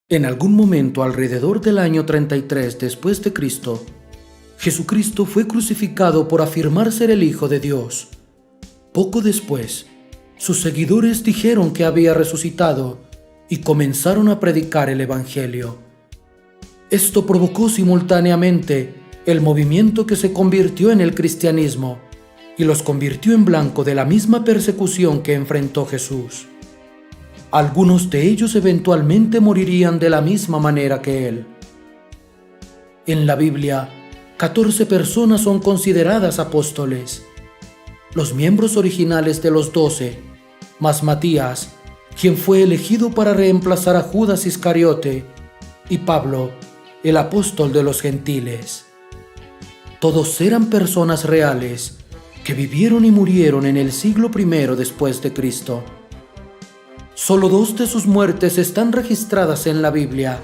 En algún momento alrededor del año 33 después de Cristo, Jesucristo fue crucificado por afirmar ser el Hijo de Dios. Poco después, sus seguidores dijeron que había resucitado y comenzaron a predicar el Evangelio. Esto provocó simultáneamente el movimiento que se convirtió en el cristianismo y los convirtió en blanco de la misma persecución que enfrentó Jesús. Algunos de ellos eventualmente morirían de la misma manera que él. En la Biblia, 14 personas son consideradas apóstoles. Los miembros originales de los 12, más Matías, quien fue elegido para reemplazar a Judas Iscariote, y Pablo, el apóstol de los gentiles. Todos eran personas reales que vivieron y murieron en el siglo I después de Cristo. Solo 2 de sus muertes están registradas en la Biblia: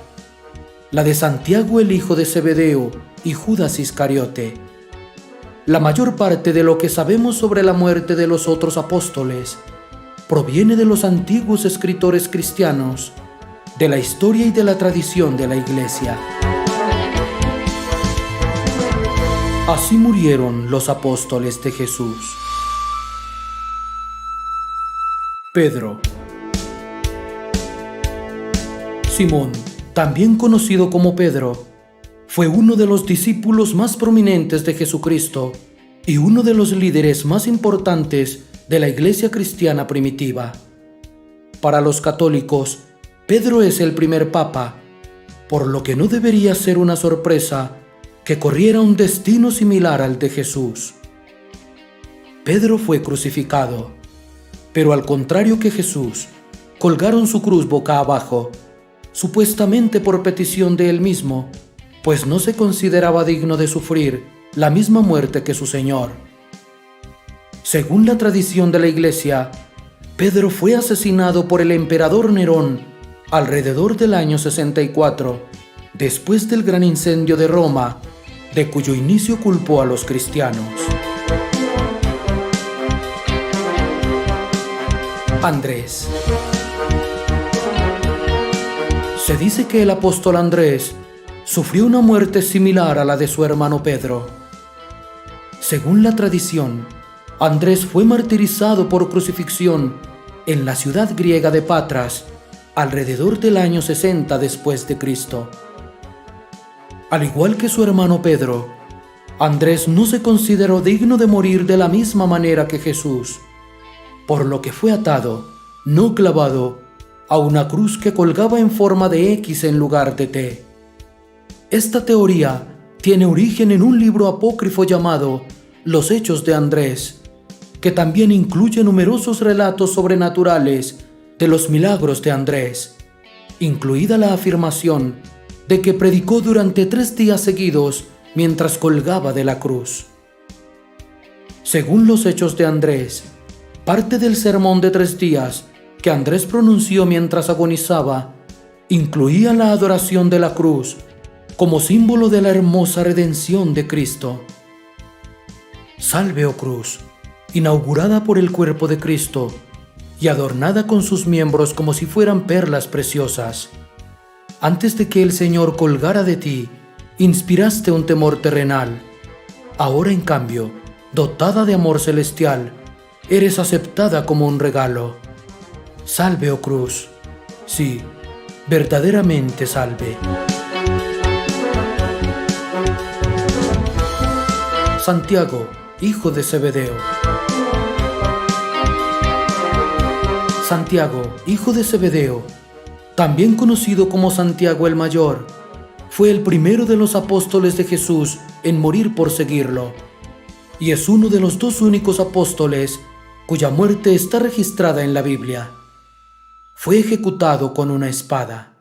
la de Santiago el hijo de Zebedeo y Judas Iscariote. La mayor parte de lo que sabemos sobre la muerte de los otros apóstoles proviene de los antiguos escritores cristianos, de la historia y de la tradición de la Iglesia. Así murieron los apóstoles de Jesús. Pedro. Simón, también conocido como Pedro, fue uno de los discípulos más prominentes de Jesucristo y uno de los líderes más importantes de la iglesia cristiana primitiva. Para los católicos, Pedro es el primer papa, por lo que no debería ser una sorpresa que corriera un destino similar al de Jesús. Pedro fue crucificado, pero al contrario que Jesús, colgaron su cruz boca abajo, supuestamente por petición de él mismo, pues no se consideraba digno de sufrir la misma muerte que su Señor. Según la tradición de la Iglesia, Pedro fue asesinado por el emperador Nerón alrededor del año 64, después del gran incendio de Roma, de cuyo inicio culpó a los cristianos. Andrés. Se dice que el apóstol Andrés sufrió una muerte similar a la de su hermano Pedro. Según la tradición, Andrés fue martirizado por crucifixión en la ciudad griega de Patras alrededor del año 60 después de Cristo. Al igual que su hermano Pedro, Andrés no se consideró digno de morir de la misma manera que Jesús, por lo que fue atado, no clavado, a una cruz que colgaba en forma de X en lugar de T. Esta teoría tiene origen en un libro apócrifo llamado Los Hechos de Andrés, que también incluye numerosos relatos sobrenaturales de los milagros de Andrés, incluida la afirmación de que predicó durante 3 días seguidos mientras colgaba de la cruz. Según los Hechos de Andrés, parte del sermón de 3 días que Andrés pronunció mientras agonizaba incluía la adoración de la cruz como símbolo de la hermosa redención de Cristo. Salve, oh cruz, inaugurada por el cuerpo de Cristo y adornada con sus miembros como si fueran perlas preciosas. Antes de que el Señor colgara de ti, inspiraste un temor terrenal. Ahora, en cambio, dotada de amor celestial, eres aceptada como un regalo. Salve, oh cruz. Sí, verdaderamente salve. Santiago, hijo de Zebedeo. Santiago, hijo de Zebedeo, también conocido como Santiago el Mayor, fue el primero de los apóstoles de Jesús en morir por seguirlo, y es uno de los 2 únicos apóstoles cuya muerte está registrada en la Biblia. Fue ejecutado con una espada.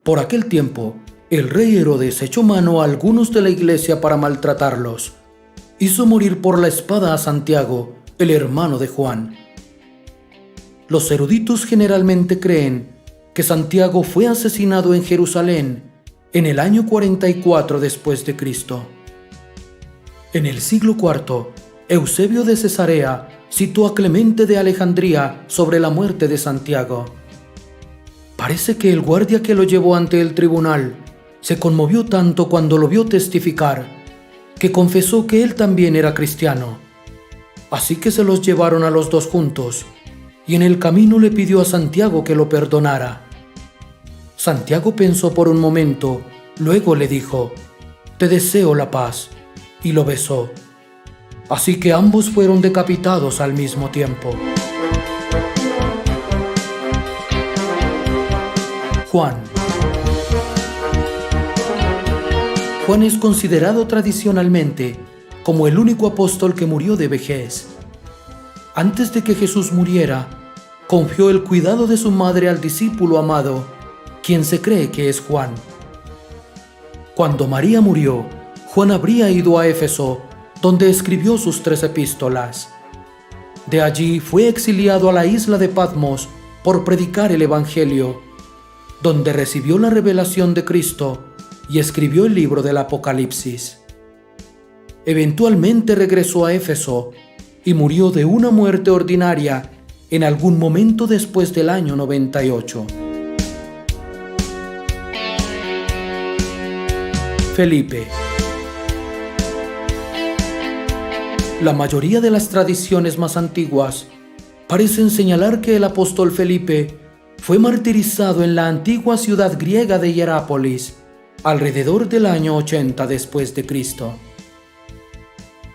Por aquel tiempo, el rey Herodes echó mano a algunos de la iglesia para maltratarlos. Hizo morir por la espada a Santiago, el hermano de Juan. Los eruditos generalmente creen que Santiago fue asesinado en Jerusalén en el año 44 después de Cristo. En el siglo IV, Eusebio de Cesarea citó a Clemente de Alejandría sobre la muerte de Santiago. Parece que el guardia que lo llevó ante el tribunal se conmovió tanto cuando lo vio testificar, que confesó que él también era cristiano. Así que se los llevaron a los dos juntos, y en el camino le pidió a Santiago que lo perdonara. Santiago pensó por un momento, luego le dijo: «Te deseo la paz», y lo besó. Así que ambos fueron decapitados al mismo tiempo. Juan. Juan es considerado tradicionalmente como el único apóstol que murió de vejez. Antes de que Jesús muriera, confió el cuidado de su madre al discípulo amado, quien se cree que es Juan. Cuando María murió, Juan habría ido a Éfeso, donde escribió sus 3 epístolas. De allí fue exiliado a la isla de Patmos por predicar el Evangelio, donde recibió la revelación de Cristo y escribió el libro del Apocalipsis. Eventualmente regresó a Éfeso y murió de una muerte ordinaria en algún momento después del año 98. Felipe. La mayoría de las tradiciones más antiguas parecen señalar que el apóstol Felipe fue martirizado en la antigua ciudad griega de Hierápolis alrededor del año 80 después de Cristo.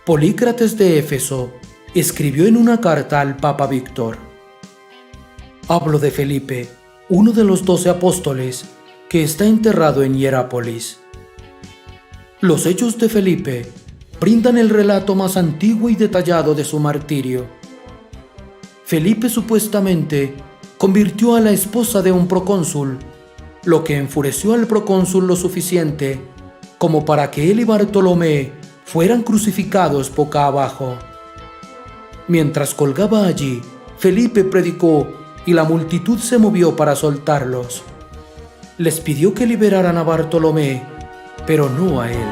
Polícrates de Éfeso escribió en una carta al Papa Víctor: «Hablo de Felipe, uno de los 12 apóstoles, que está enterrado en Hierápolis». Los hechos de Felipe brindan el relato más antiguo y detallado de su martirio. Felipe supuestamente convirtió a la esposa de un procónsul, lo que enfureció al procónsul lo suficiente como para que él y Bartolomé fueran crucificados boca abajo. Mientras colgaba allí, Felipe predicó y la multitud se movió para soltarlos. Les pidió que liberaran a Bartolomé, pero no a él.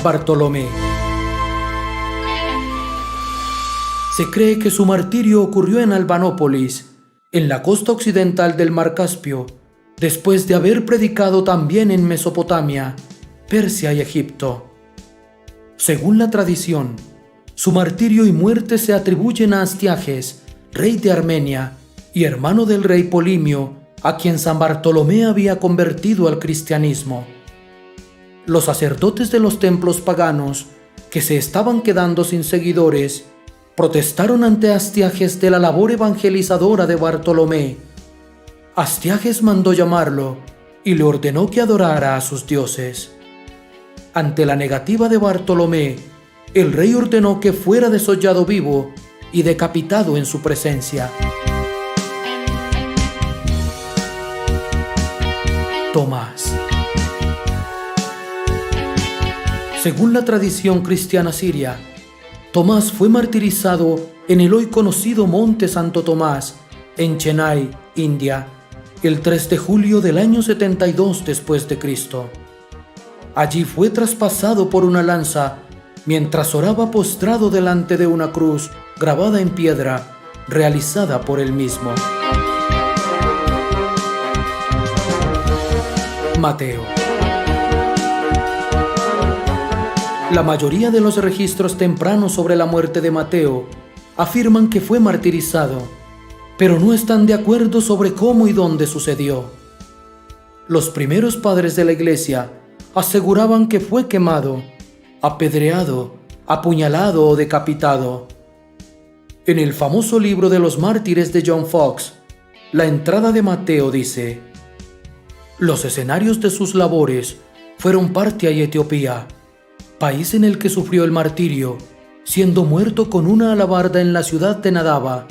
Bartolomé. Se cree que su martirio ocurrió en Albanópolis, en la costa occidental del Mar Caspio, después de haber predicado también en Mesopotamia, Persia y Egipto. Según la tradición, su martirio y muerte se atribuyen a Astiages, rey de Armenia y hermano del rey Polimio, a quien San Bartolomé había convertido al cristianismo. Los sacerdotes de los templos paganos, que se estaban quedando sin seguidores, protestaron ante Astiages de la labor evangelizadora de Bartolomé. Astiages mandó llamarlo y le ordenó que adorara a sus dioses. Ante la negativa de Bartolomé, el rey ordenó que fuera desollado vivo y decapitado en su presencia. Tomás. Según la tradición cristiana siria, Tomás fue martirizado en el hoy conocido Monte Santo Tomás, en Chennai, India, el 3 de julio del año 72 después de Cristo. Allí fue traspasado por una lanza mientras oraba postrado delante de una cruz grabada en piedra, realizada por él mismo. Mateo. La mayoría de los registros tempranos sobre la muerte de Mateo afirman que fue martirizado, pero no están de acuerdo sobre cómo y dónde sucedió. Los primeros padres de la Iglesia aseguraban que fue quemado, apedreado, apuñalado o decapitado. En el famoso libro de los mártires de John Foxe, la entrada de Mateo dice: «Los escenarios de sus labores fueron Partia y Etiopía, país en el que sufrió el martirio, siendo muerto con una alabarda en la ciudad de Nadaba,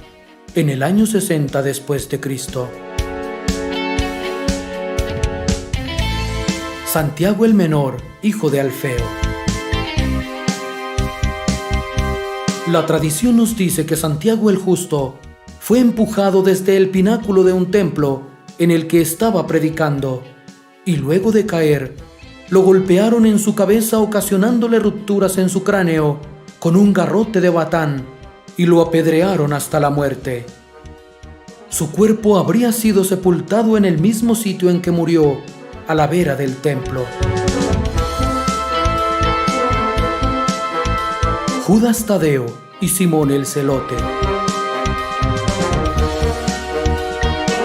en el año 60 después de Cristo». Santiago el Menor, hijo de Alfeo. La tradición nos dice que Santiago el Justo fue empujado desde el pináculo de un templo en el que estaba predicando, y luego de caer, lo golpearon en su cabeza ocasionándole rupturas en su cráneo con un garrote de batán y lo apedrearon hasta la muerte. Su cuerpo habría sido sepultado en el mismo sitio en que murió, a la vera del templo. Judas Tadeo y Simón el Celote.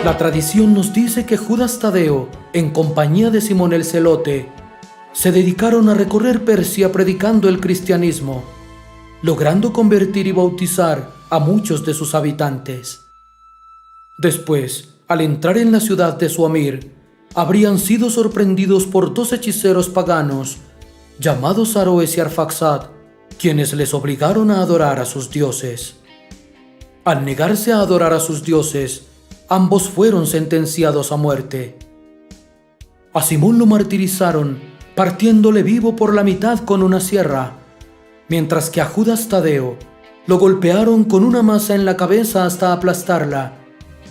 La tradición nos dice que Judas Tadeo, en compañía de Simón el Celote, se dedicaron a recorrer Persia predicando el cristianismo, logrando convertir y bautizar a muchos de sus habitantes. Después, al entrar en la ciudad de su amir, habrían sido sorprendidos por 2 hechiceros paganos, llamados Aroes y Arfaxad, quienes les obligaron a adorar a sus dioses. Al negarse a adorar a sus dioses, ambos fueron sentenciados a muerte. A Simón lo martirizaron, partiéndole vivo por la mitad con una sierra, mientras que a Judas Tadeo lo golpearon con una masa en la cabeza hasta aplastarla,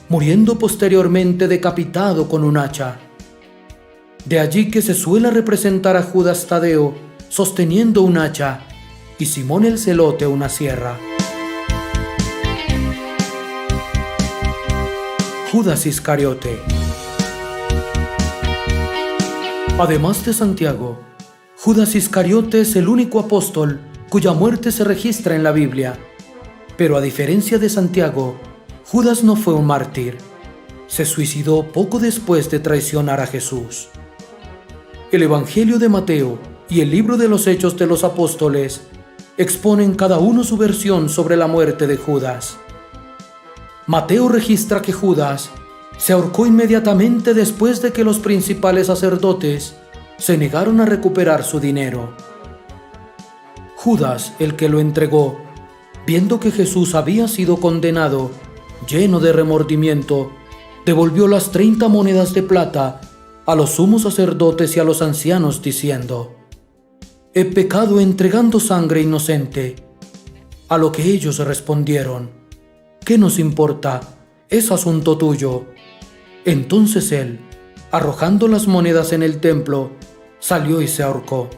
muriendo posteriormente decapitado con un hacha. De allí que se suele representar a Judas Tadeo sosteniendo un hacha y Simón el Celote una sierra. Judas Iscariote. Además de Santiago, Judas Iscariote es el único apóstol cuya muerte se registra en la Biblia. Pero a diferencia de Santiago, Judas no fue un mártir. Se suicidó poco después de traicionar a Jesús. El Evangelio de Mateo y el libro de los Hechos de los Apóstoles exponen cada uno su versión sobre la muerte de Judas. Mateo registra que Judas se ahorcó inmediatamente después de que los principales sacerdotes se negaron a recuperar su dinero. Judas, el que lo entregó, viendo que Jesús había sido condenado, lleno de remordimiento, devolvió las 30 monedas de plata a los sumos sacerdotes y a los ancianos, diciendo: «He pecado entregando sangre inocente». A lo que ellos respondieron: «¿Qué nos importa? Es asunto tuyo». Entonces él, arrojando las monedas en el templo, salió y se ahorcó.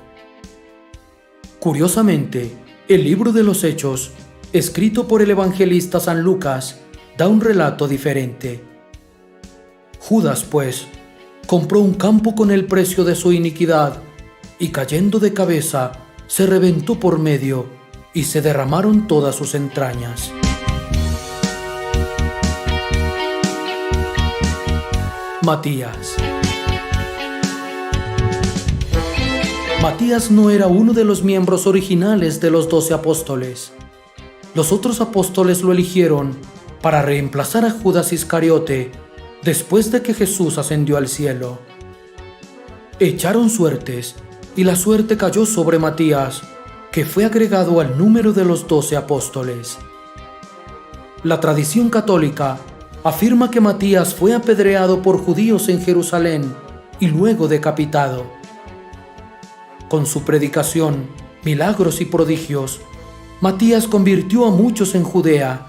Curiosamente, el libro de los Hechos, escrito por el evangelista San Lucas, da un relato diferente. Judas, pues, compró un campo con el precio de su iniquidad, y cayendo de cabeza, se reventó por medio, y se derramaron todas sus entrañas. Matías. Matías no era uno de los miembros originales de los 12 apóstoles. Los otros apóstoles lo eligieron para reemplazar a Judas Iscariote después de que Jesús ascendió al cielo. Echaron suertes y la suerte cayó sobre Matías, que fue agregado al número de los 12 apóstoles. La tradición católica afirma que Matías fue apedreado por judíos en Jerusalén y luego decapitado. Con su predicación, milagros y prodigios, Matías convirtió a muchos en Judea,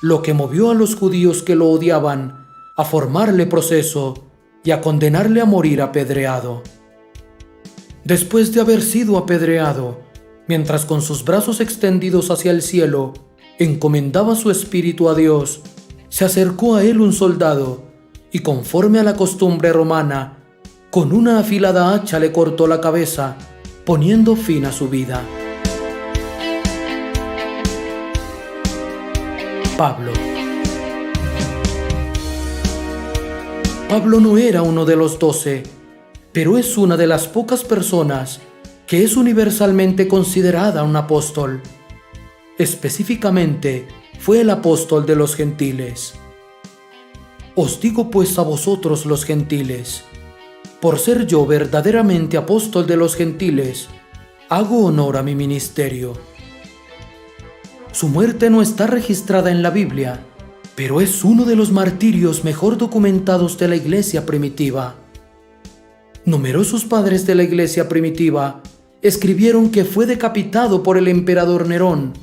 lo que movió a los judíos que lo odiaban a formarle proceso y a condenarle a morir apedreado. Después de haber sido apedreado, mientras con sus brazos extendidos hacia el cielo encomendaba su espíritu a Dios, se acercó a él un soldado y, conforme a la costumbre romana, con una afilada hacha le cortó la cabeza, poniendo fin a su vida. Pablo. Pablo no era uno de los 12, pero es una de las pocas personas que es universalmente considerada un apóstol. Específicamente, fue el apóstol de los gentiles. Os digo pues a vosotros los gentiles, por ser yo verdaderamente apóstol de los gentiles, hago honor a mi ministerio. Su muerte no está registrada en la Biblia, pero es uno de los martirios mejor documentados de la iglesia primitiva. Numerosos padres de la iglesia primitiva escribieron que fue decapitado por el emperador Nerón,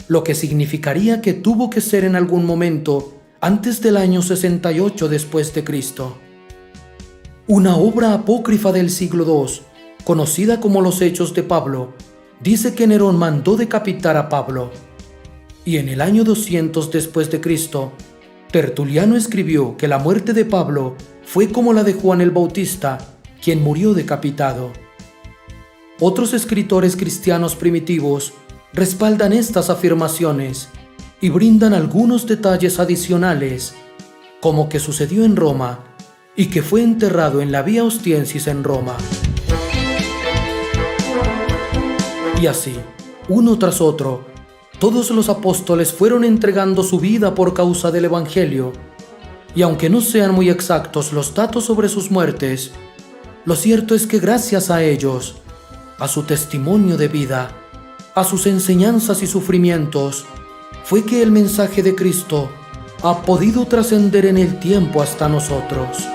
lo que significaría que tuvo que ser en algún momento antes del año 68 después de Cristo. Una obra apócrifa del siglo II, conocida como los Hechos de Pablo, dice que Nerón mandó decapitar a Pablo. y en el año 200 después de Cristo, Tertuliano escribió que la muerte de Pablo fue como la de Juan el Bautista, quien murió decapitado. Otros escritores cristianos primitivos respaldan estas afirmaciones y brindan algunos detalles adicionales, como que sucedió en Roma y que fue enterrado en la Vía Ostiensis en Roma. Y así, uno tras otro, todos los apóstoles fueron entregando su vida por causa del Evangelio, y aunque no sean muy exactos los datos sobre sus muertes, lo cierto es que gracias a ellos, a su testimonio de vida, a sus enseñanzas y sufrimientos, fue que el mensaje de Cristo ha podido trascender en el tiempo hasta nosotros.